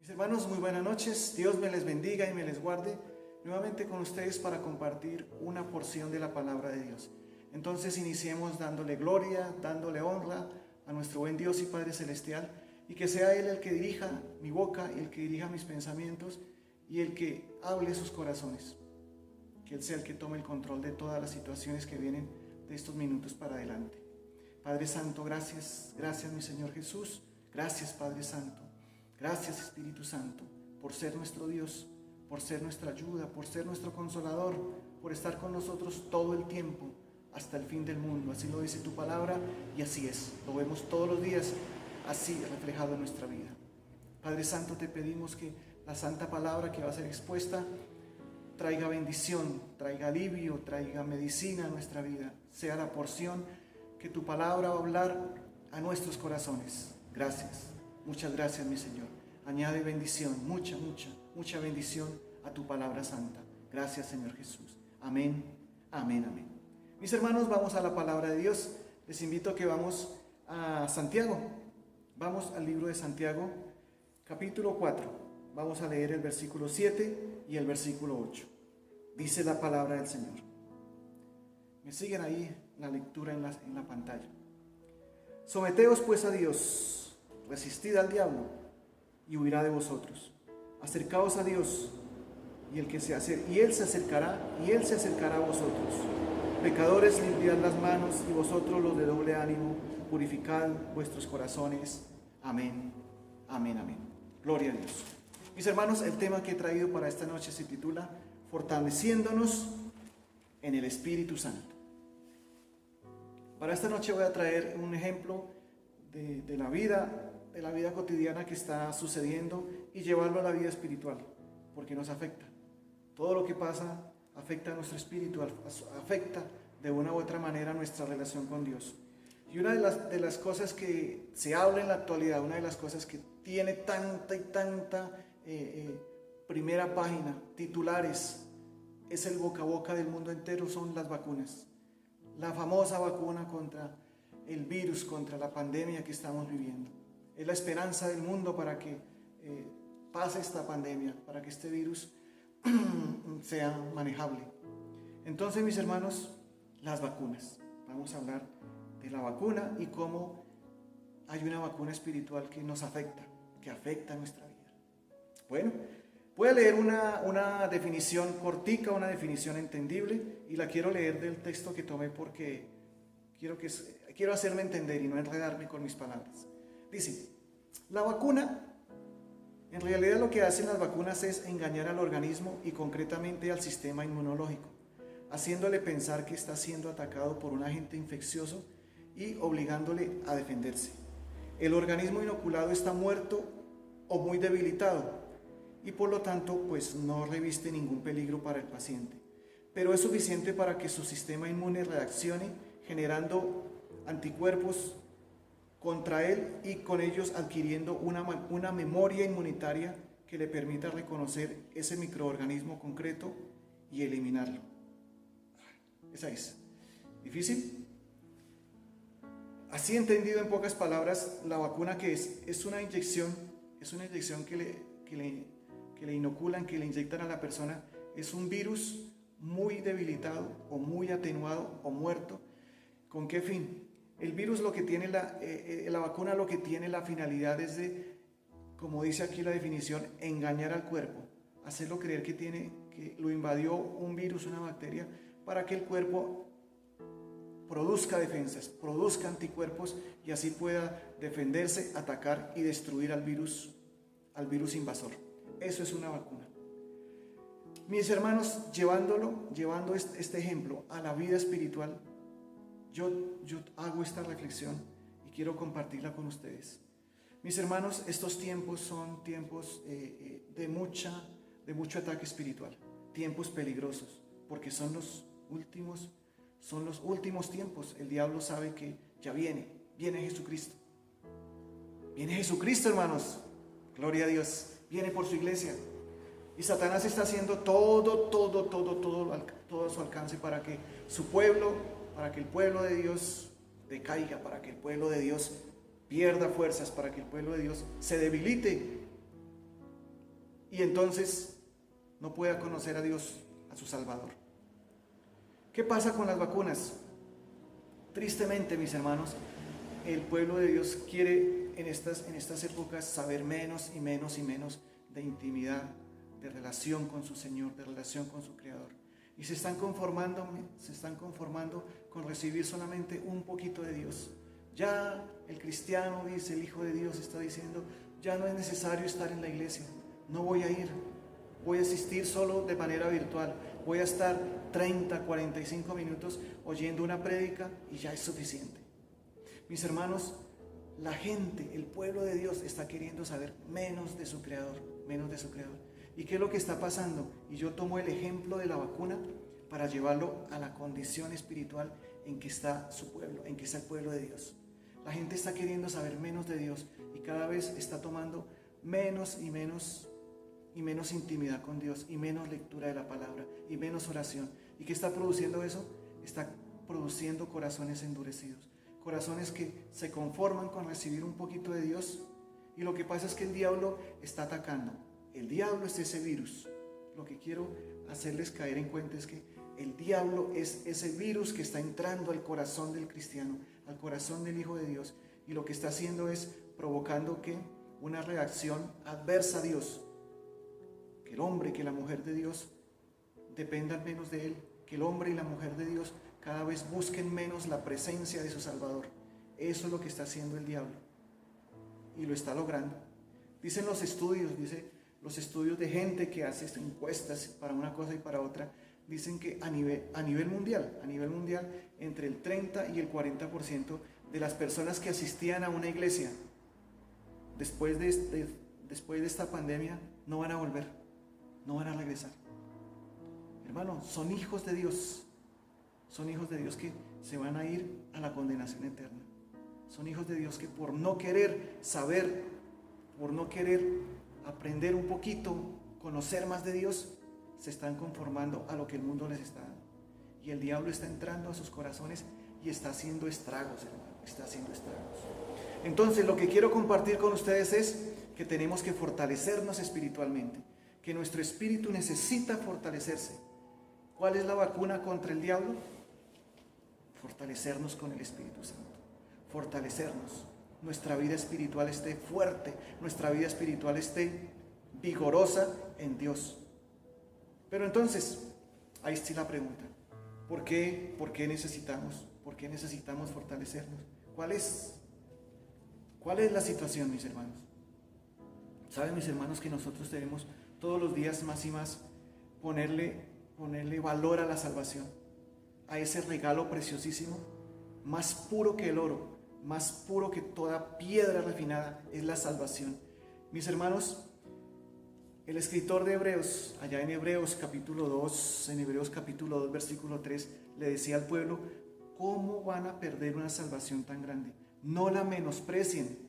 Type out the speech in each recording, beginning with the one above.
Mis hermanos, muy buenas noches. Dios me les bendiga y me les guarde nuevamente con ustedes para compartir una porción de la palabra de Dios. Entonces iniciemos dándole gloria, dándole honra a nuestro buen Dios y Padre Celestial, y que sea Él el que dirija mi boca y el que dirija mis pensamientos y el que hable sus corazones. Que Él sea el que tome el control de todas las situaciones que vienen de estos minutos para adelante. Padre Santo, gracias, gracias mi Señor Jesús, gracias Padre Santo, gracias Espíritu Santo por ser nuestro Dios, por ser nuestra ayuda, por ser nuestro consolador, por estar con nosotros todo el tiempo hasta el fin del mundo. Así lo dice tu palabra y así es, lo vemos todos los días así reflejado en nuestra vida. Padre Santo, te pedimos que la santa palabra que va a ser expuesta traiga bendición, traiga alivio, traiga medicina a nuestra vida, sea la porción que tu palabra va a hablar a nuestros corazones. Gracias, muchas gracias mi Señor. Añade bendición, mucha bendición a tu palabra santa. Gracias Señor Jesús. Amén, amén, amén. Mis hermanos, vamos a la palabra de Dios. Les invito a que vamos a Santiago. Vamos al libro de Santiago, capítulo 4. Vamos a leer el versículo 7 y el versículo 8. Dice la palabra del Señor. Me siguen ahí la lectura en la pantalla. Someteos pues a Dios, resistid al diablo y huirá de vosotros. Acercaos a Dios y Él se acercará a vosotros. Pecadores, limpiad las manos, y vosotros los de doble ánimo, purificad vuestros corazones. Amén, amén, amén. Gloria a Dios. Mis hermanos, el tema que he traído para esta noche se titula Fortaleciéndonos en el Espíritu Santo. Para esta noche voy a traer un ejemplo de la vida cotidiana que está sucediendo y llevarlo a la vida espiritual, porque nos afecta. Todo lo que pasa afecta a nuestro espíritu, afecta de una u otra manera nuestra relación con Dios. Y una de las cosas que se habla en la actualidad, una de las cosas que tiene tanta y tanta primera página, titulares, es el boca a boca del mundo entero, son las vacunas. La famosa vacuna contra el virus, contra la pandemia que estamos viviendo. Es la esperanza del mundo para que pase esta pandemia, para que este virus sea manejable. Entonces, mis hermanos, las vacunas. Vamos a hablar de la vacuna y cómo hay una vacuna espiritual que nos afecta, que afecta a nuestra vida. Bueno, voy a leer una definición cortica, una definición entendible, y la quiero leer del texto que tomé porque quiero hacerme entender y no enredarme con mis palabras. Dice, la vacuna, en realidad lo que hacen las vacunas es engañar al organismo y concretamente al sistema inmunológico, haciéndole pensar que está siendo atacado por un agente infeccioso y obligándole a defenderse. El organismo inoculado está muerto o muy debilitado y por lo tanto pues no reviste ningún peligro para el paciente, pero es suficiente para que su sistema inmune reaccione generando anticuerpos contra él y con ellos adquiriendo una memoria inmunitaria que le permita reconocer ese microorganismo concreto y eliminarlo. Esa es. ¿Difícil? Así entendido en pocas palabras, la vacuna que es una inyección que le inoculan, que le inyectan a la persona, es un virus muy debilitado o muy atenuado o muerto. ¿Con qué fin? El virus lo que tiene, la vacuna lo que tiene la finalidad es de, como dice aquí la definición, engañar al cuerpo, hacerlo creer que lo invadió un virus, una bacteria, para que el cuerpo produzca defensas, produzca anticuerpos y así pueda defenderse, atacar y destruir al virus invasor. Eso es una vacuna. Mis hermanos, llevando este ejemplo a la vida espiritual, yo hago esta reflexión y quiero compartirla con ustedes. Mis hermanos, estos tiempos son tiempos de mucho ataque espiritual, tiempos peligrosos, porque son los últimos tiempos. El diablo sabe que ya viene Jesucristo. Viene Jesucristo, hermanos. Gloria a Dios. Viene por su iglesia. Y Satanás está haciendo todo a su alcance para que el pueblo de Dios decaiga, para que el pueblo de Dios pierda fuerzas, para que el pueblo de Dios se debilite. y entonces no pueda conocer a Dios, a su Salvador. ¿Qué pasa con las vacunas? Tristemente, mis hermanos, el pueblo de Dios quiere en estas épocas saber menos y menos y menos de intimidad, de relación con su Señor, de relación con su Creador. Y se están conformando con recibir solamente un poquito de Dios. Ya el cristiano dice, el Hijo de Dios está diciendo, ya no es necesario estar en la iglesia, no voy a ir, voy a asistir solo de manera virtual, voy a estar 30, 45 minutos oyendo una prédica y ya es suficiente. Mis hermanos, la gente, el pueblo de Dios está queriendo saber menos de su Creador, menos de su Creador. ¿Y qué es lo que está pasando? Y yo tomo el ejemplo de la vacuna para llevarlo a la condición espiritual en que está su pueblo, en que está el pueblo de Dios. La gente está queriendo saber menos de Dios y cada vez está tomando menos y menos intimidad con Dios y menos lectura de la palabra y menos oración. ¿Y qué está produciendo eso? Está produciendo corazones endurecidos, corazones que se conforman con recibir un poquito de Dios. Y lo que pasa es que el diablo está atacando. El diablo es ese virus. Lo que quiero hacerles caer en cuenta es que el diablo es ese virus que está entrando al corazón del cristiano, al corazón del Hijo de Dios, y lo que está haciendo es provocando que una reacción adversa a Dios, que el hombre, que la mujer de Dios dependan menos de él, que el hombre y la mujer de Dios cada vez busquen menos la presencia de su Salvador. Eso es lo que está haciendo el diablo y lo está logrando. Dicen los estudios de gente que hace encuestas para una cosa y para otra, dicen que a nivel mundial, entre el 30 y el 40% de las personas que asistían a una iglesia después de esta pandemia no van a volver, no van a regresar. Hermano, son hijos de Dios que se van a ir a la condenación eterna. Son hijos de Dios que por no querer saber, por no querer aprender un poquito, conocer más de Dios, se están conformando a lo que el mundo les está dando. Y el diablo está entrando a sus corazones y está haciendo estragos, hermano, está haciendo estragos. Entonces, lo que quiero compartir con ustedes es que tenemos que fortalecernos espiritualmente, que nuestro espíritu necesita fortalecerse. ¿Cuál es la vacuna contra el diablo? Fortalecernos con el Espíritu Santo, fortalecernos. Nuestra vida espiritual esté fuerte, nuestra vida espiritual esté vigorosa en Dios. Pero entonces, ahí está la pregunta. ¿Por qué necesitamos fortalecernos? ¿Cuál es la situación, mis hermanos? Saben, mis hermanos, que nosotros debemos todos los días más y más ponerle valor a la salvación, a ese regalo preciosísimo, más puro que el oro, más puro que toda piedra refinada, es la salvación. Mis hermanos, el escritor de Hebreos, allá en Hebreos capítulo 2, versículo 3, le decía al pueblo: ¿cómo van a perder una salvación tan grande? No la menosprecien.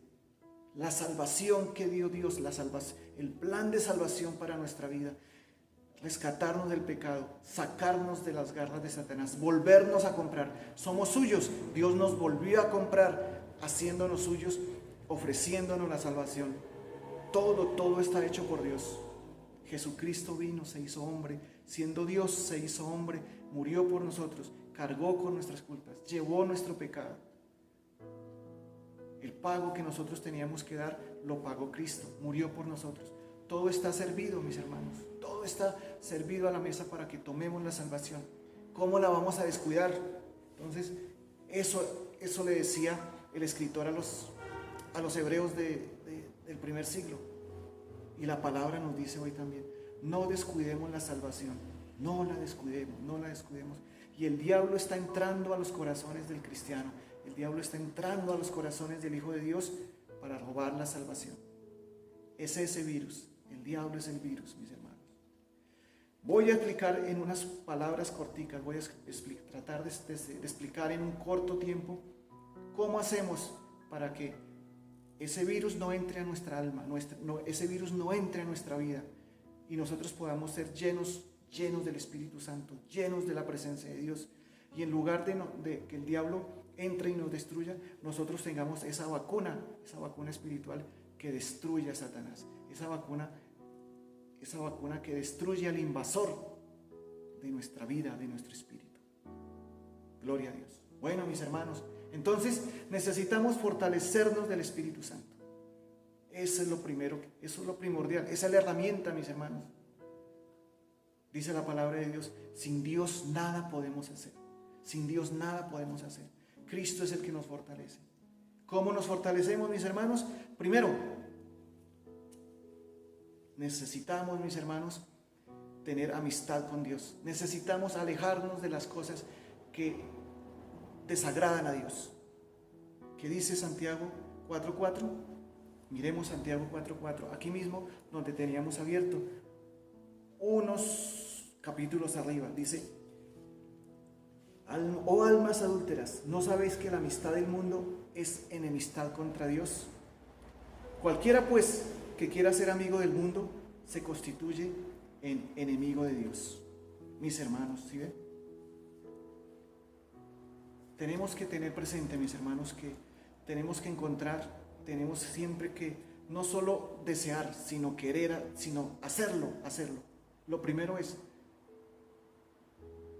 La salvación que dio Dios, el plan de salvación para nuestra vida, rescatarnos del pecado, sacarnos de las garras de Satanás, volvernos a comprar. Somos suyos. Dios nos volvió a comprar, haciéndonos suyos, ofreciéndonos la salvación. Todo está hecho por Dios. Jesucristo vino, se hizo hombre, siendo Dios se hizo hombre, murió por nosotros, cargó con nuestras culpas, llevó nuestro pecado. El pago que nosotros teníamos que dar, lo pagó Cristo, murió por nosotros. Todo está servido, mis hermanos, todo está servido a la mesa para que tomemos la salvación. ¿Cómo la vamos a descuidar? Entonces, eso le decía el escritor a los hebreos del primer siglo. Y la palabra nos dice hoy también: no descuidemos la salvación, no la descuidemos. Y el diablo está entrando a los corazones del cristiano, el diablo está entrando a los corazones del Hijo de Dios para robar la salvación. Es ese virus, el diablo es el virus, mis hermanos. Voy a explicar en unas palabras corticas, voy a tratar de explicar en un corto tiempo cómo hacemos para que ese virus no entre a nuestra alma, ese virus no entre a nuestra vida y nosotros podamos ser llenos del Espíritu Santo, llenos de la presencia de Dios. Y en lugar de que el diablo entre y nos destruya, nosotros tengamos esa vacuna espiritual que destruye a Satanás, esa vacuna esa vacuna que destruye al invasor de nuestra vida, de nuestro espíritu. Gloria a Dios. Bueno, mis hermanos, entonces necesitamos fortalecernos del Espíritu Santo. Eso es lo primero, eso es lo primordial, esa es la herramienta, mis hermanos. Dice la palabra de Dios, sin Dios nada podemos hacer. Sin Dios nada podemos hacer. Cristo es el que nos fortalece. ¿Cómo nos fortalecemos, mis hermanos? Primero, necesitamos, mis hermanos, tener amistad con Dios. Necesitamos alejarnos de las cosas que desagradan a Dios. ¿Qué dice Santiago 4:4? Miremos Santiago 4:4, aquí mismo donde teníamos abierto unos capítulos arriba. Dice: oh almas adúlteras, ¿no sabéis que la amistad del mundo es enemistad contra Dios? Cualquiera pues que quiera ser amigo del mundo se constituye en enemigo de Dios. Mis hermanos, ¿sí ven? Tenemos que tener presente, mis hermanos, que tenemos que encontrar, tenemos siempre que no solo desear, sino querer, sino hacerlo. Lo primero es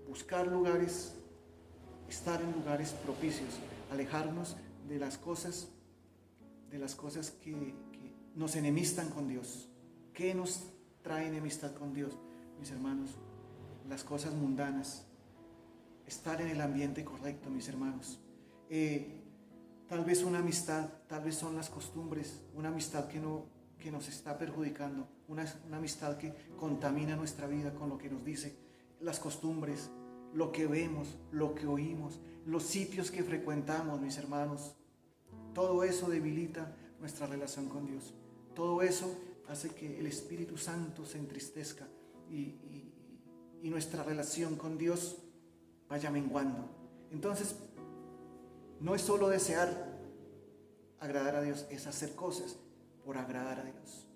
buscar lugares, estar en lugares propicios, alejarnos de las cosas que nos enemistan con Dios. ¿Qué nos trae enemistad con Dios, mis hermanos? Las cosas mundanas, estar en el ambiente correcto, mis hermanos. Tal vez una amistad, tal vez son las costumbres, una amistad que nos está perjudicando, una amistad que contamina nuestra vida con lo que nos dice, las costumbres, lo que vemos, lo que oímos, los sitios que frecuentamos, mis hermanos. Todo eso debilita nuestra relación con Dios. Todo eso hace que el Espíritu Santo se entristezca y nuestra relación con Dios vaya menguando. Entonces, no es solo desear agradar a Dios, es hacer cosas por agradar a Dios.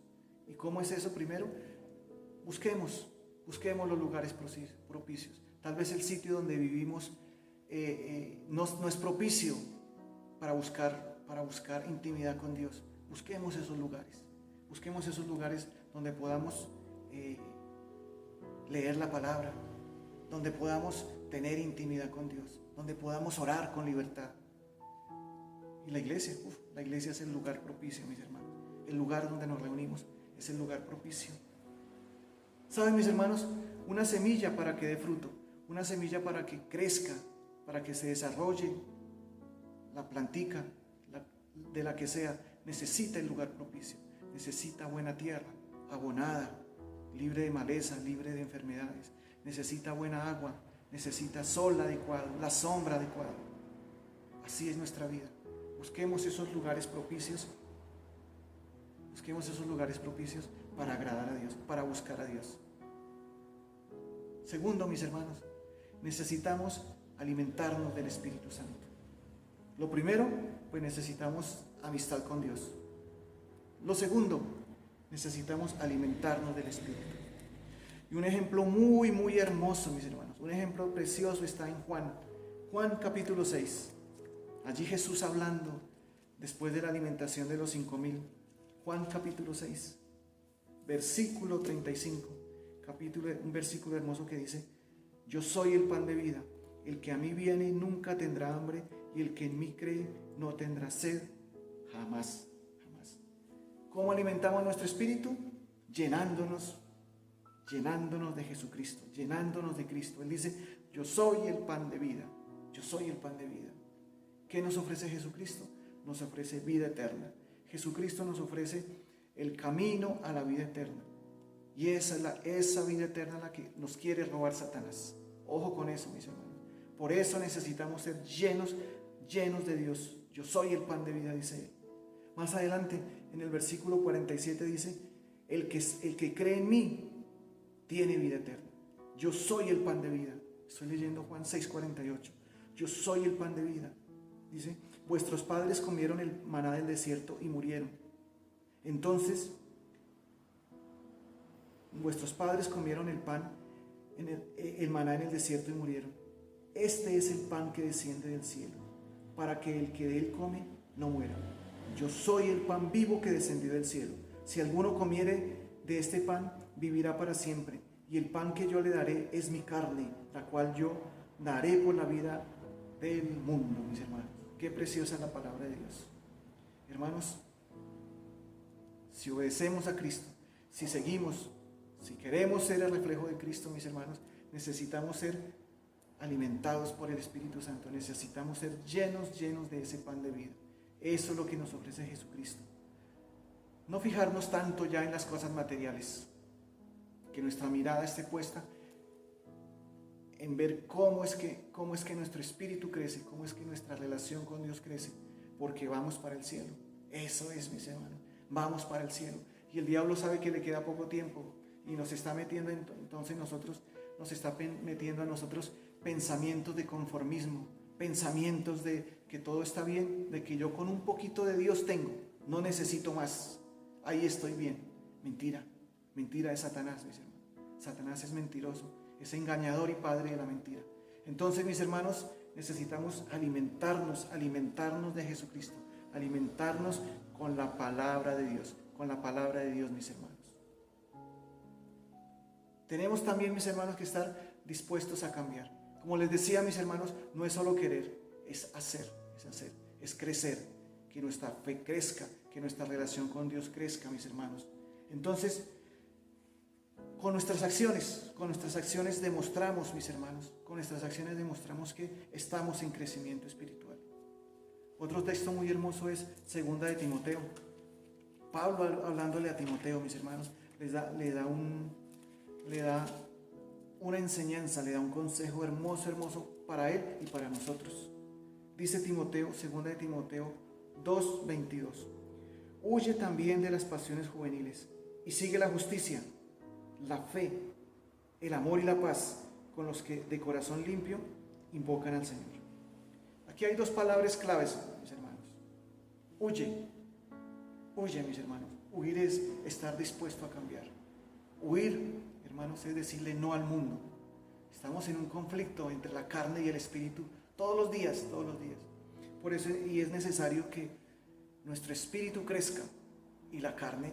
¿Y cómo es eso? Primero, busquemos los lugares propicios. Tal vez el sitio donde vivimos no es propicio para buscar intimidad con Dios. Busquemos esos lugares donde podamos leer la palabra, donde podamos tener intimidad con Dios, donde podamos orar con libertad. Y la iglesia es el lugar propicio, mis hermanos. El lugar donde nos reunimos es el lugar propicio. ¿Saben, mis hermanos? Una semilla para que dé fruto, una semilla para que crezca, para que se desarrolle la plantica, de la que sea, necesita el lugar propicio, necesita buena tierra, abonada, libre de maleza, libre de enfermedades, necesita buena agua, necesita sol adecuado, la sombra adecuada. Así es nuestra vida. Busquemos esos lugares propicios para agradar a Dios, para buscar a Dios. Segundo, mis hermanos, necesitamos alimentarnos del Espíritu Santo. Lo primero, pues necesitamos amistad con Dios. Lo segundo, necesitamos alimentarnos del Espíritu. Y un ejemplo muy, muy hermoso, mis hermanos, un ejemplo precioso está en Juan capítulo 6. Allí Jesús hablando, después de la alimentación de los 5,000. Juan capítulo 6, versículo 35. Un versículo hermoso que dice: yo soy el pan de vida, el que a mí viene nunca tendrá hambre, y el que en mí cree no tendrá sed jamás. ¿Cómo alimentamos nuestro espíritu? Llenándonos de Jesucristo, llenándonos de Cristo. Él dice: yo soy el pan de vida, yo soy el pan de vida. ¿Qué nos ofrece Jesucristo? Nos ofrece vida eterna. Jesucristo nos ofrece el camino a la vida eterna. Y esa vida eterna la que nos quiere robar Satanás. Ojo con eso, mis hermanos. Por eso necesitamos ser llenos de Dios. Yo soy el pan de vida, dice Él. Más adelante, en el versículo 47 dice: el que cree en mí tiene vida eterna. Yo soy el pan de vida. Estoy leyendo Juan 6:48. Yo soy el pan de vida. Dice: vuestros padres comieron el maná del desierto y murieron. Entonces, vuestros padres comieron el maná en el desierto y murieron. Este es el pan que desciende del cielo, para que el que de él come no muera. Yo soy el pan vivo que descendió del cielo. Si alguno comiere de este pan, vivirá para siempre, y el pan que yo le daré es mi carne, la cual yo daré por la vida del mundo, mis hermanos. Qué preciosa es la palabra de Dios. Hermanos, si obedecemos a Cristo, si seguimos, si queremos ser el reflejo de Cristo, mis hermanos, necesitamos ser alimentados por el Espíritu Santo, necesitamos ser llenos de ese pan de vida. Eso es lo que nos ofrece Jesucristo. No fijarnos tanto ya en las cosas materiales, que nuestra mirada esté puesta en ver cómo es que nuestro espíritu crece, cómo es que nuestra relación con Dios crece, porque vamos para el cielo. Eso es, mis hermanos, vamos para el cielo. Y el diablo sabe que le queda poco tiempo y nos está metiendo a nosotros pensamientos de conformismo, pensamientos de que todo está bien, de que yo con un poquito de Dios tengo, no necesito más, ahí estoy bien. Mentira de Satanás, mis hermanos. Satanás es mentiroso, es engañador y padre de la mentira. Entonces, mis hermanos, necesitamos alimentarnos de Jesucristo, alimentarnos con la palabra de Dios, mis hermanos. Tenemos también, mis hermanos, que estar dispuestos a cambiar. Como les decía, mis hermanos, no es solo querer, es hacer, es crecer, que nuestra fe crezca, que nuestra relación con Dios crezca, mis hermanos. Entonces, con nuestras acciones demostramos, mis hermanos, que estamos en crecimiento espiritual. Otro texto muy hermoso es 2 de Timoteo. Pablo, hablándole a Timoteo, mis hermanos, le da una enseñanza, le da un consejo hermoso para él y para nosotros. Dice Timoteo, 2 de Timoteo 2:22. Huye también de las pasiones juveniles y sigue la justicia, la fe, el amor y la paz con los que de corazón limpio invocan al Señor. Aquí hay dos palabras claves, mis hermanos. Huye, mis hermanos. Huir es estar dispuesto a cambiar. Huir, hermanos, es decirle no al mundo. Estamos en un conflicto entre la carne y el espíritu todos los días. Por eso, y es necesario que nuestro espíritu crezca y la carne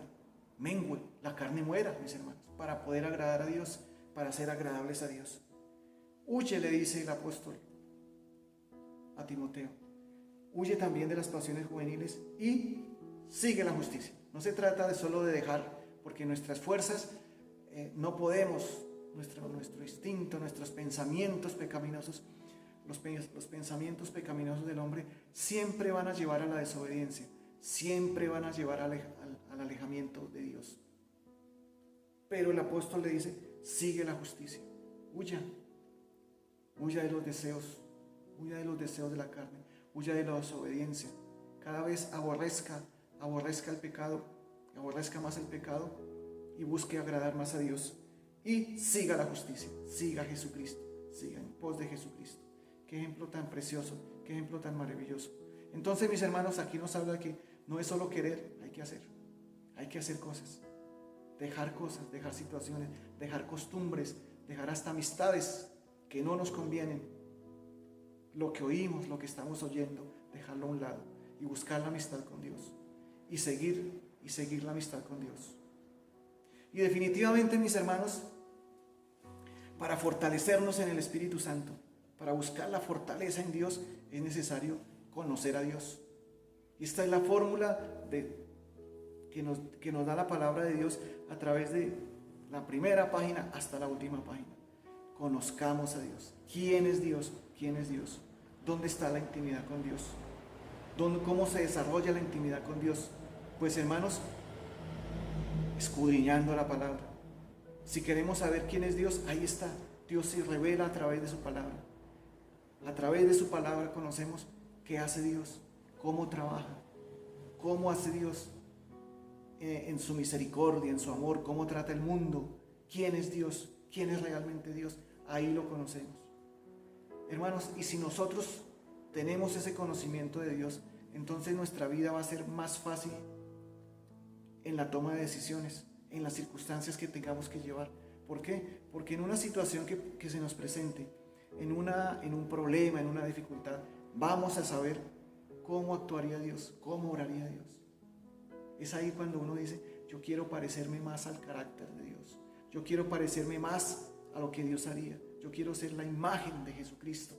mengue, la carne muera, mis hermanos, para poder agradar a Dios, para ser agradables a Dios. Huye, le dice el apóstol a Timoteo. Huye también de las pasiones juveniles y sigue la justicia. No se trata de solo de dejar, porque nuestras fuerzas no podemos, nuestro instinto, nuestros pensamientos pecaminosos, los pensamientos pecaminosos del hombre siempre van a llevar a la desobediencia, siempre van a llevar al alejamiento de Dios. Pero el apóstol le dice, sigue la justicia, huya de los deseos, de la carne, huya de la desobediencia. Cada vez aborrezca el pecado, aborrezca más el pecado y busque agradar más a Dios. Y siga la justicia, siga a Jesucristo, siga en pos de Jesucristo. Qué ejemplo tan precioso, qué ejemplo tan maravilloso. Entonces, mis hermanos, aquí nos habla que no es solo querer, hay que hacer cosas, dejar situaciones, dejar costumbres, dejar hasta amistades que no nos convienen. Lo que oímos, lo que estamos oyendo, dejarlo a un lado y buscar la amistad con Dios y seguir la amistad con Dios. Y definitivamente, mis hermanos, para fortalecernos en el Espíritu Santo, para buscar la fortaleza en Dios, es necesario conocer a Dios. Y esta es la fórmula que nos da la palabra de Dios a través de la primera página hasta la última página. Conozcamos a Dios. ¿Quién es Dios? ¿Quién es Dios? ¿Dónde está la intimidad con Dios? ¿Cómo se desarrolla la intimidad con Dios? Pues, hermanos, escudriñando la palabra. Si queremos saber quién es Dios, ahí está. Dios se revela a través de su palabra. A través de su palabra conocemos qué hace Dios, cómo trabaja, cómo hace Dios en su misericordia, en su amor, cómo trata el mundo, quién es Dios, quién es realmente Dios. Ahí lo conocemos. Hermanos, y si nosotros tenemos ese conocimiento de Dios, entonces nuestra vida va a ser más fácil en la toma de decisiones, en las circunstancias que tengamos que llevar. ¿Por qué? Porque en una situación que se nos presente, en un problema, en una dificultad, vamos a saber cómo actuaría Dios, cómo oraría Dios. Es ahí cuando uno dice, yo quiero parecerme más al carácter de Dios. Yo quiero parecerme más a lo que Dios haría. Yo quiero ser la imagen de Jesucristo.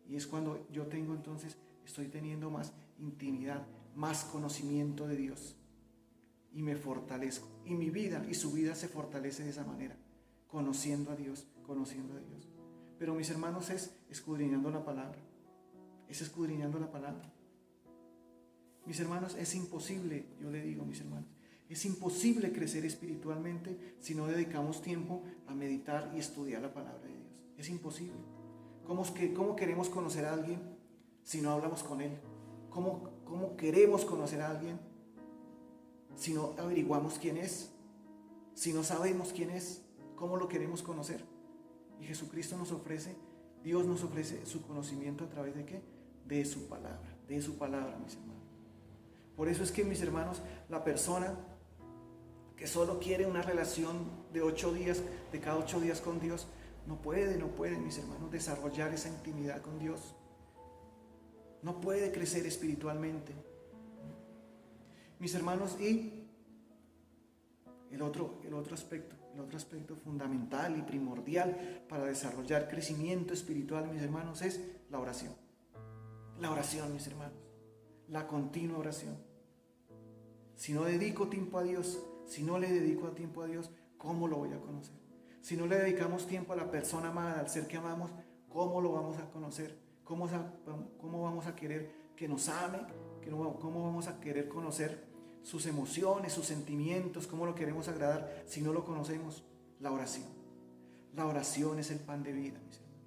Y es cuando yo tengo entonces, estoy teniendo más intimidad, más conocimiento de Dios. Y me fortalezco. Y mi vida y su vida se fortalece de esa manera. Conociendo a Dios, conociendo a Dios. Pero mis hermanos, es escudriñando la palabra. Es escudriñando la palabra. Mis hermanos, es imposible, yo le digo, mis hermanos, es imposible crecer espiritualmente si no dedicamos tiempo a meditar y estudiar la palabra de Dios. Es imposible. ¿Cómo queremos conocer a alguien si no hablamos con él? ¿Cómo queremos conocer a alguien si no averiguamos quién es? Si no sabemos quién es, ¿cómo lo queremos conocer? Y Jesucristo nos ofrece, Dios nos ofrece su conocimiento a través de ¿qué? De su palabra, mis hermanos. Por eso es que, mis hermanos, la persona que solo quiere una relación de 8 días, de cada 8 días con Dios, no puede, mis hermanos, desarrollar esa intimidad con Dios. No puede crecer espiritualmente. Mis hermanos, y el otro aspecto fundamental y primordial para desarrollar crecimiento espiritual, mis hermanos, es la oración. La oración, mis hermanos. La continua oración. Si no dedico tiempo a Dios, si no le dedico tiempo a Dios, ¿cómo lo voy a conocer? Si no le dedicamos tiempo a la persona amada, al ser que amamos, ¿cómo lo vamos a conocer? ¿Cómo vamos a querer que nos ame? ¿Cómo vamos a querer conocer sus emociones, sus sentimientos? ¿Cómo lo queremos agradar si no lo conocemos? La oración. La oración es el pan de vida, mis hermanos.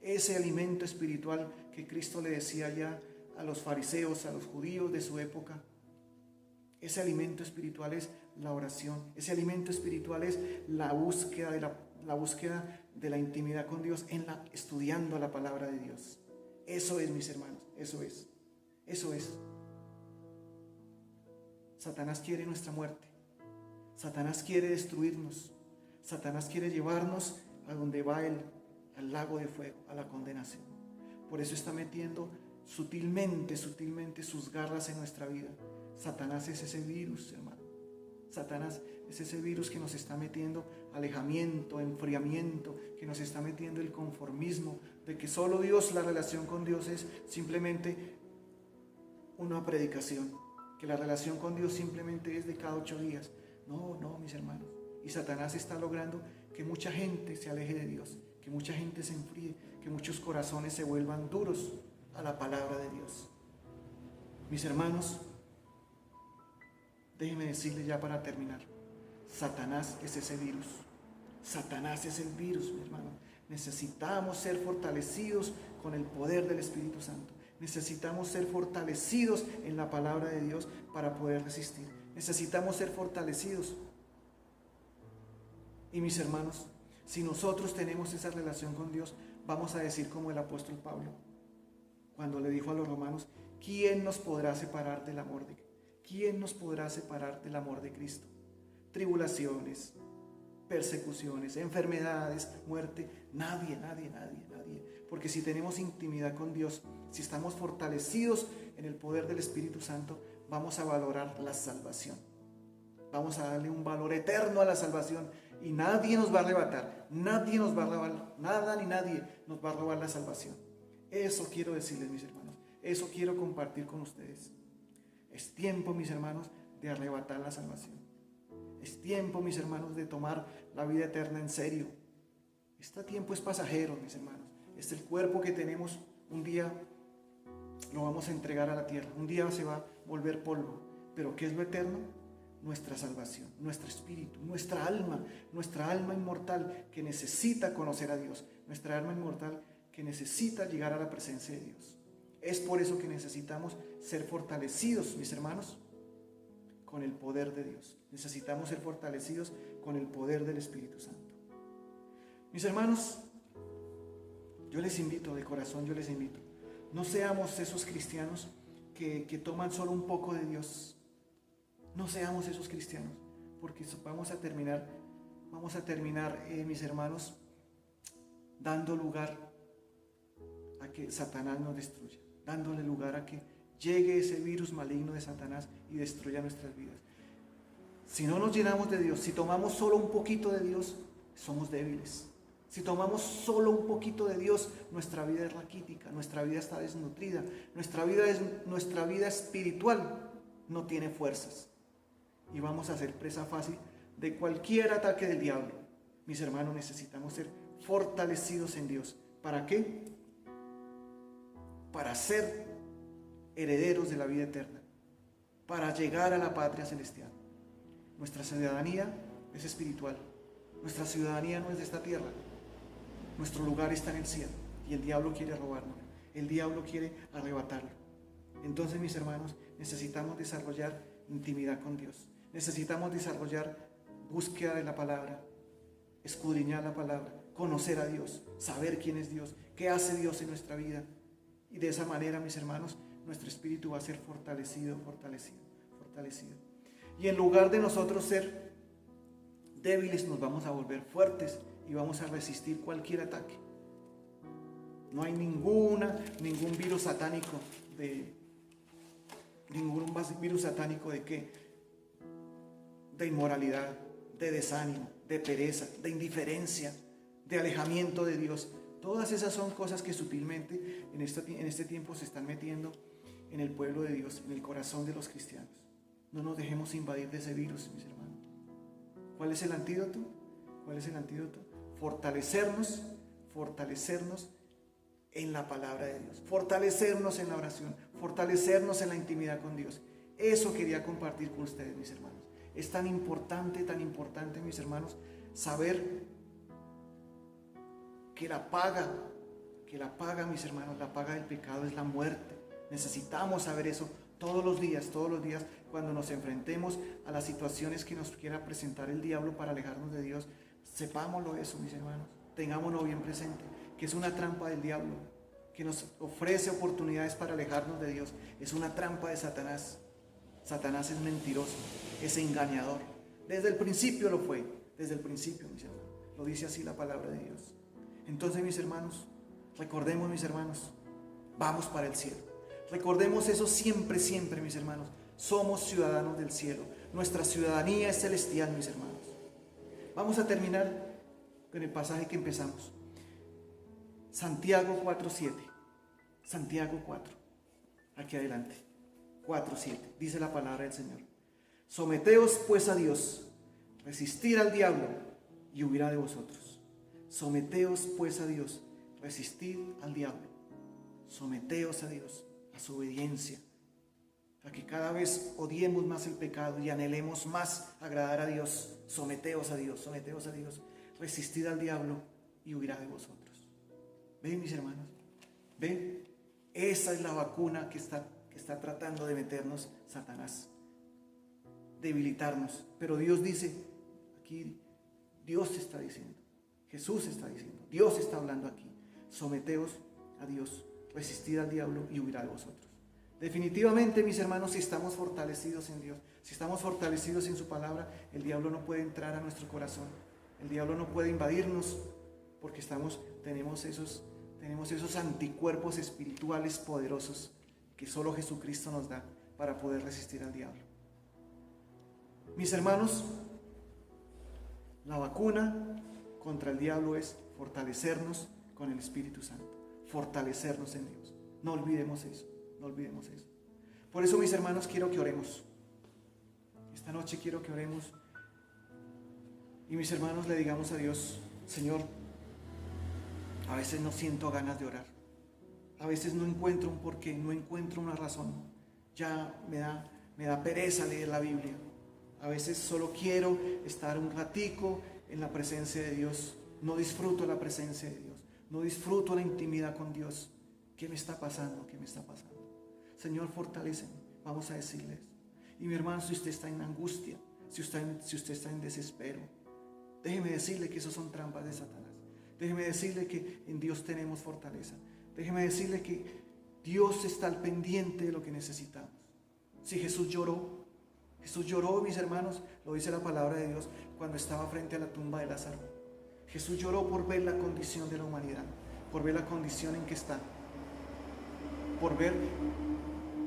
Ese alimento espiritual que Cristo le decía ya a los fariseos, a los judíos de su época. Ese alimento espiritual es la oración. Ese alimento espiritual es la búsqueda de la intimidad con Dios estudiando la palabra de Dios. Eso es, mis hermanos, eso es. Satanás quiere nuestra muerte. Satanás quiere destruirnos. Satanás quiere llevarnos a donde va al lago de fuego, a la condenación. Por eso está metiendo sutilmente sus garras en nuestra vida. Satanás es ese virus, hermano. Satanás es ese virus que nos está metiendo alejamiento, enfriamiento, que nos está metiendo el conformismo, de que solo Dios, la relación con Dios es simplemente una predicación, que la relación con Dios simplemente es de cada 8 días. No, mis hermanos. Y Satanás está logrando que mucha gente se aleje de Dios, que mucha gente se enfríe, que muchos corazones se vuelvan duros a la palabra de Dios. Mis hermanos, déjenme decirles ya para terminar, Satanás es ese virus. Satanás es el virus, mi hermano. Necesitamos ser fortalecidos con el poder del Espíritu Santo. Necesitamos ser fortalecidos en la palabra de Dios para poder resistir. Necesitamos ser fortalecidos. Y mis hermanos, si nosotros tenemos esa relación con Dios, vamos a decir como el apóstol Pablo, cuando le dijo a los romanos, ¿quién nos podrá separar del amor de Cristo? ¿Quién nos podrá separar del amor de Cristo? Tribulaciones, persecuciones, enfermedades, muerte. Nadie. Porque si tenemos intimidad con Dios, si estamos fortalecidos en el poder del Espíritu Santo, vamos a valorar la salvación. Vamos a darle un valor eterno a la salvación y nadie nos va a arrebatar. Nadie nos va a robar, nada ni nadie nos va a robar la salvación. Eso quiero decirles, mis hermanos. Eso quiero compartir con ustedes. Es tiempo, mis hermanos, de arrebatar la salvación. Es tiempo, mis hermanos, de tomar la vida eterna en serio. Este tiempo es pasajero, mis hermanos. El cuerpo que tenemos, un día lo vamos a entregar a la tierra. Un día se va a volver polvo. Pero ¿qué es lo eterno? Nuestra salvación, nuestro espíritu, nuestra alma inmortal que necesita conocer a Dios. Nuestra alma inmortal que necesita llegar a la presencia de Dios. Es por eso que necesitamos ser fortalecidos, mis hermanos, con el poder de Dios. Necesitamos ser fortalecidos con el poder del Espíritu Santo. Mis hermanos, yo les invito, de corazón yo les invito, no seamos esos cristianos que toman solo un poco de Dios. No seamos esos cristianos, porque vamos a terminar, mis hermanos, dando lugar a que Satanás nos destruya, dándole lugar a que llegue ese virus maligno de Satanás y destruya nuestras vidas. Si no nos llenamos de Dios, si tomamos solo un poquito de Dios, somos débiles. Si tomamos solo un poquito de Dios, nuestra vida es raquítica, nuestra vida está desnutrida, nuestra vida espiritual no tiene fuerzas. Y vamos a ser presa fácil de cualquier ataque del diablo. Mis hermanos, necesitamos ser fortalecidos en Dios. ¿Para qué? Para ser herederos de la vida eterna, para llegar a la patria celestial. Nuestra ciudadanía es espiritual, nuestra ciudadanía no es de esta tierra, nuestro lugar está en el cielo y el diablo quiere robarnos, el diablo quiere arrebatarlo. Entonces, mis hermanos, necesitamos desarrollar intimidad con Dios, necesitamos desarrollar búsqueda de la palabra, escudriñar la palabra, conocer a Dios, saber quién es Dios, qué hace Dios en nuestra vida. Y de esa manera, mis hermanos, nuestro espíritu va a ser fortalecido. Y en lugar de nosotros ser débiles, nos vamos a volver fuertes y vamos a resistir cualquier ataque. No hay ningún virus satánico de qué? De inmoralidad, de desánimo, de pereza, de indiferencia, de alejamiento de Dios. Todas esas son cosas que sutilmente en este tiempo se están metiendo en el pueblo de Dios, en el corazón de los cristianos. No nos dejemos invadir de ese virus, mis hermanos. ¿Cuál es el antídoto? Fortalecernos en la palabra de Dios, fortalecernos en la oración, fortalecernos en la intimidad con Dios. Eso quería compartir con ustedes, mis hermanos. Es tan importante, mis hermanos, saber que la paga, mis hermanos, la paga del pecado es la muerte. Necesitamos saber eso todos los días, cuando nos enfrentemos a las situaciones que nos quiera presentar el diablo para alejarnos de Dios. Sepámoslo eso, mis hermanos, tengámoslo bien presente, que es una trampa del diablo, que nos ofrece oportunidades para alejarnos de Dios. Es una trampa de Satanás. Satanás es mentiroso, es engañador. Desde el principio lo fue, mis hermanos. Lo dice así la palabra de Dios. Entonces, mis hermanos, recordemos, mis hermanos, vamos para el cielo. Recordemos eso siempre, mis hermanos. Somos ciudadanos del cielo. Nuestra ciudadanía es celestial, mis hermanos. Vamos a terminar con el pasaje que empezamos. Santiago 4:7. Santiago 4. Aquí adelante. 4:7. Dice la palabra del Señor. Someteos pues a Dios, resistir al diablo y huirá de vosotros. Someteos pues a Dios, resistir al diablo. Someteos a Dios, a su obediencia, para que cada vez odiemos más el pecado y anhelemos más agradar a Dios. Someteos a Dios, resistid al diablo y huirá de vosotros. ¿Ven, mis hermanos? ¿Ven? Esa es la vacuna que está tratando de meternos Satanás, debilitarnos. Pero Dios dice, aquí Dios está diciendo, Jesús está diciendo, Dios está hablando aquí. Someteos a Dios, resistid al diablo y huirá de vosotros. Definitivamente, mis hermanos, si estamos fortalecidos en Dios, si estamos fortalecidos en su palabra, el diablo no puede entrar a nuestro corazón, el diablo no puede invadirnos, porque tenemos esos anticuerpos espirituales poderosos que solo Jesucristo nos da para poder resistir al diablo. Mis hermanos, la vacuna contra el diablo es fortalecernos con el Espíritu Santo, fortalecernos en Dios. No olvidemos eso. Por eso, mis hermanos, quiero que oremos. Esta noche quiero que oremos y, mis hermanos, le digamos a Dios: Señor, a veces no siento ganas de orar, a veces no encuentro un porqué, no encuentro una razón, ya me da pereza leer la Biblia, a veces solo quiero estar un ratico en la presencia de Dios, no disfruto la presencia de Dios, no disfruto la intimidad con Dios. ¿Qué me está pasando? Señor, fortaléceme. Vamos a decirles. Y mi hermano, si usted está en angustia, si usted está en desespero, déjeme decirle que esos son trampas de Satanás. Déjeme decirle que en Dios tenemos fortaleza. Déjeme decirle que Dios está al pendiente de lo que necesitamos. Si Jesús lloró, mis hermanos, lo dice la palabra de Dios, cuando estaba frente a la tumba de Lázaro. Jesús lloró por ver la condición de la humanidad, por ver la condición en que está, por ver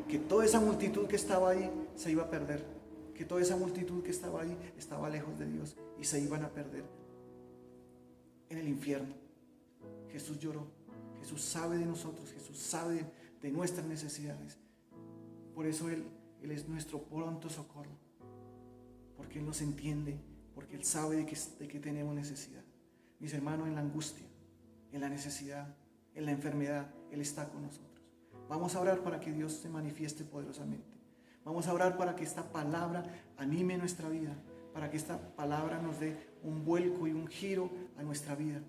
que toda esa multitud que estaba ahí se iba a perder. que toda esa multitud que estaba ahí estaba lejos de Dios y se iban a perder en el infierno. Jesús lloró. Jesús sabe de nosotros, Jesús sabe de nuestras necesidades. Por eso Él es nuestro pronto socorro, porque Él nos entiende, porque Él sabe de que tenemos necesidad. Mis hermanos, en la angustia, en la necesidad, en la enfermedad, Él está con nosotros. Vamos a orar para que Dios se manifieste poderosamente. Vamos a orar para que esta palabra anime nuestra vida, para que esta palabra nos dé un vuelco y un giro a nuestra vida,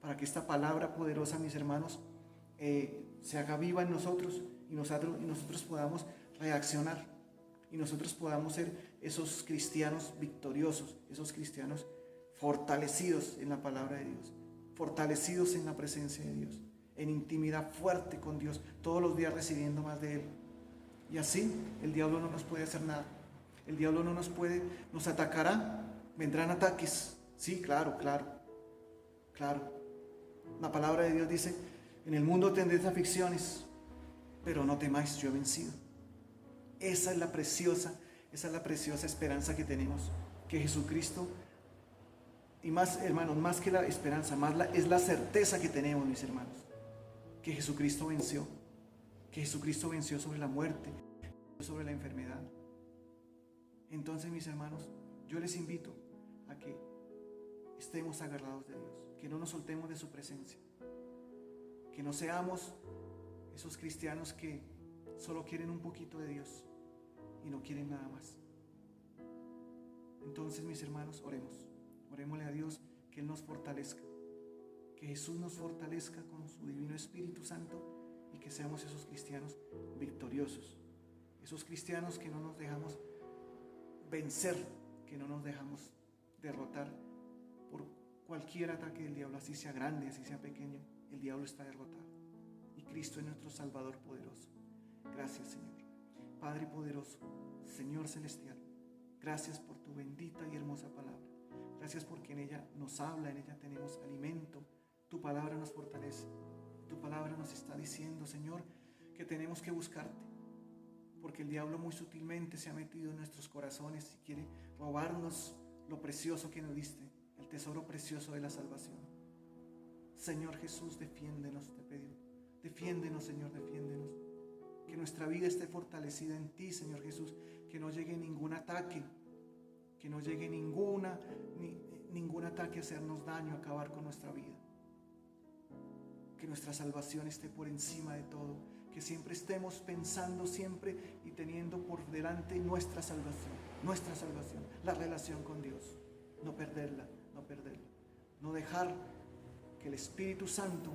para que esta palabra poderosa, mis hermanos, se haga viva en nosotros y nosotros podamos reaccionar y nosotros podamos ser esos cristianos victoriosos, esos cristianos fortalecidos en la palabra de Dios, fortalecidos en la presencia de Dios, en intimidad fuerte con Dios, todos los días recibiendo más de Él. Y así el diablo no nos puede hacer nada. El diablo no nos atacará, vendrán ataques. Sí, claro. La palabra de Dios dice: en el mundo tendréis aflicciones, pero no temáis, yo he vencido. Esa es la preciosa esperanza que tenemos, que Jesucristo, y más, hermanos, más que la esperanza, es la certeza que tenemos, mis hermanos, que Jesucristo venció sobre la muerte, sobre la enfermedad. Entonces, mis hermanos, yo les invito a que estemos agarrados de Dios, que no nos soltemos de su presencia, que no seamos esos cristianos que solo quieren un poquito de Dios y no quieren nada más. Entonces, mis hermanos, orémosle a Dios que Él nos fortalezca, que Jesús nos fortalezca con su divino Espíritu Santo y que seamos esos cristianos victoriosos, esos cristianos que no nos dejamos vencer, que no nos dejamos derrotar por cualquier ataque del diablo, así sea grande, así sea pequeño. El diablo está derrotado y Cristo es nuestro Salvador poderoso. Gracias, Señor. Padre poderoso, Señor celestial, gracias por tu bendita y hermosa palabra. Gracias porque en ella nos habla, en ella tenemos alimento. Tu palabra nos fortalece. Tu palabra nos está diciendo, Señor, que tenemos que buscarte, porque el diablo muy sutilmente se ha metido en nuestros corazones y quiere robarnos lo precioso que nos diste, el tesoro precioso de la salvación. Señor Jesús, defiéndenos, te pido. Defiéndenos, Señor, defiéndenos. Que nuestra vida esté fortalecida en ti, Señor Jesús. Que no llegue ningún ataque, que no llegue ningún ataque a hacernos daño, a acabar con nuestra vida. Que nuestra salvación esté por encima de todo. Que siempre estemos pensando siempre y teniendo por delante nuestra salvación, la relación con Dios. No perderla. No dejar que el Espíritu Santo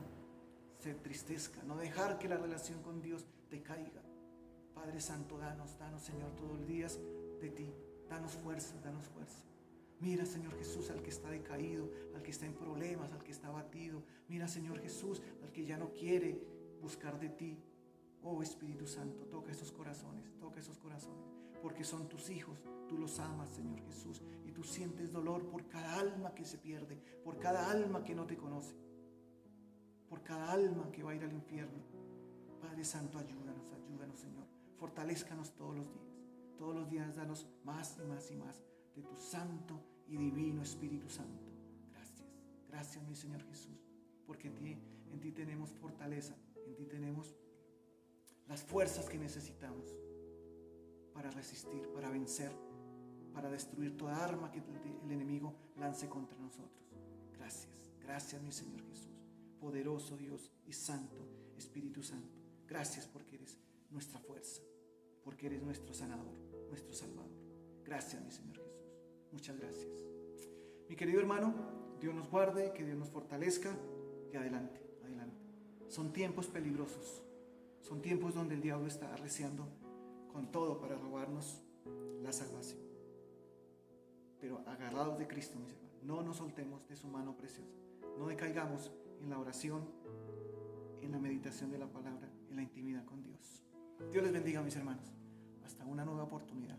se entristezca, no dejar que la relación con Dios decaiga. Padre Santo, danos, Señor, todos los días de ti. Danos fuerza. Mira, Señor Jesús, al que está decaído, al que está en problemas, al que está abatido. Mira, Señor Jesús, al que ya no quiere buscar de ti. Oh Espíritu Santo, toca esos corazones, porque son tus hijos. Tú los amas, Señor Jesús, y tú sientes dolor por cada alma que se pierde, por cada alma que no te conoce, por cada alma que va a ir al infierno. Padre Santo, ayúdanos, Señor. Fortalézcanos todos los días, danos más y más de tu santo y divino Espíritu Santo. Gracias, mi Señor Jesús, porque en ti tenemos fortaleza, en ti tenemos las fuerzas que necesitamos para resistir, para vencer, para destruir toda arma que el enemigo lance contra nosotros. Gracias, mi Señor Jesús, poderoso Dios y santo Espíritu Santo. Gracias porque eres nuestra fuerza, porque eres nuestro sanador, nuestro salvador. Gracias, mi Señor Jesús. Muchas gracias. Mi querido hermano, Dios nos guarde, que Dios nos fortalezca y adelante. Son tiempos peligrosos. Son tiempos donde el diablo está arreciando con todo para robarnos la salvación. Pero agarrados de Cristo, mis hermanos, no nos soltemos de su mano preciosa. No decaigamos en la oración, en la meditación de la palabra, en la intimidad con Dios. Dios les bendiga, mis hermanos. Hasta una nueva oportunidad.